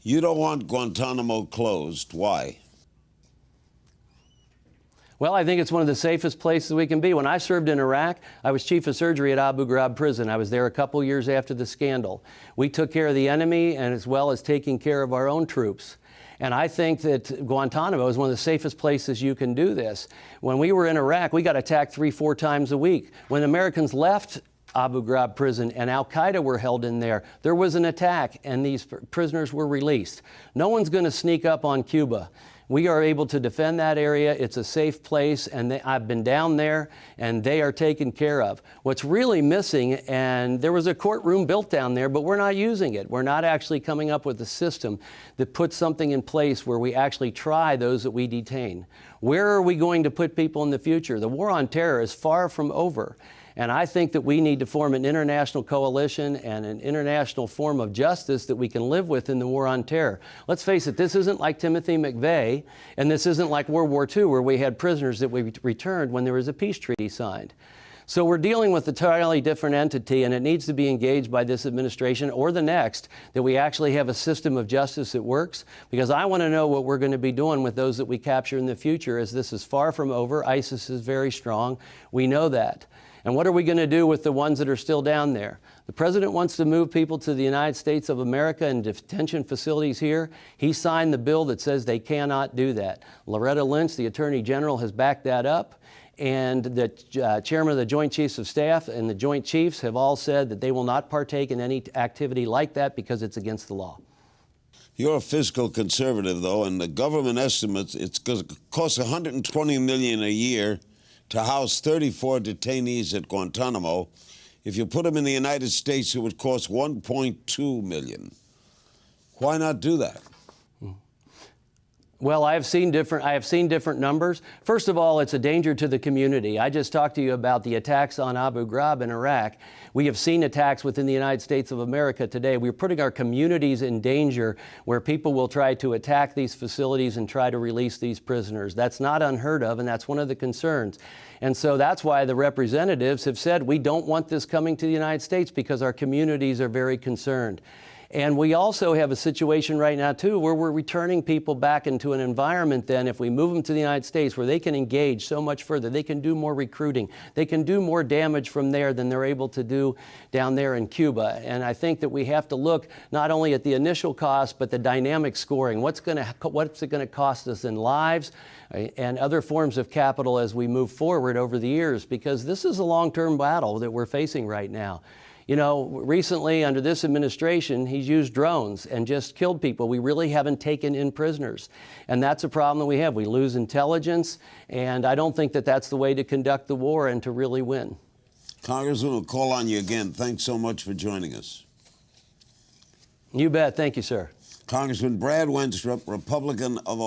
You don't want Guantanamo closed. Why? Well, I think it's one of the safest places we can be. When I served in Iraq, I was chief of surgery at Abu Ghraib prison. I was there a couple years after the scandal. We took care of the enemy and as well as taking care of our own troops. And I think that Guantanamo is one of the safest places you can do this. When we were in Iraq, we got attacked 3-4 times a week. When Americans left Abu Ghraib prison and Al-Qaeda were held in there, there was an attack and these prisoners were released. No one's going to sneak up on Cuba. We are able to defend that area. It's a safe place, and I've been down there, and they are taken care of. What's really missing, and there was a courtroom built down there, but we're not using it. We're not actually coming up with a system that puts something in place where we actually try those that we detain. Where are we going to put people in the future? The war on terror is far from over. And I think that we need to form an international coalition and an international form of justice that we can live with in the war on terror. Let's face it, this isn't like Timothy McVeigh, and this isn't like World War II, where we had prisoners that we returned when there was a peace treaty signed. So we're dealing with a entirely different entity, and it needs to be engaged by this administration or the next, that we actually have a system of justice that works, because I want to know what we're going to be doing with those that we capture in the future, as this is far from over. ISIS is very strong. We know that. And what are we going to do with the ones that are still down there? The president wants to move people to the United States of America and detention facilities here. He signed the bill that says they cannot do that. Loretta Lynch, the Attorney General, has backed that up. And the chairman of the Joint Chiefs of Staff and the Joint Chiefs have all said that they will not partake in any activity like that because it's against the law. You're a fiscal conservative, though, and the government estimates it's going to cost $120 million a year to house 34 detainees at Guantanamo. If you put them in the United States, it would cost $1.2 million. Why not do that? Well, I have seen different numbers. First of all, it's a danger to the community. I just talked to you about the attacks on Abu Ghraib in Iraq. We have seen attacks within the United States of America today. We're putting our communities in danger where people will try to attack these facilities and try to release these prisoners. That's not unheard of, and that's one of the concerns. And so that's why the representatives have said we don't want this coming to the United States, because our communities are very concerned. And we also have a situation right now, too, where we're returning people back into an environment then, if we move them to the United States, where they can engage so much further. They can do more recruiting. They can do more damage from there than they're able to do down there in Cuba. And I think that we have to look not only at the initial cost, but the dynamic scoring. What's it going to cost us in lives and other forms of capital as we move forward over the years? Because this is a long-term battle that we're facing right now. You know, recently under this administration, he's used drones and just killed people. We really haven't taken in prisoners. And that's a problem that we have. We lose intelligence, and I don't think that that's the way to conduct the war and to really win. Congressman, we'll call on you again. Thanks so much for joining us. You bet. Thank you, sir. Congressman Brad Wenstrup, Republican of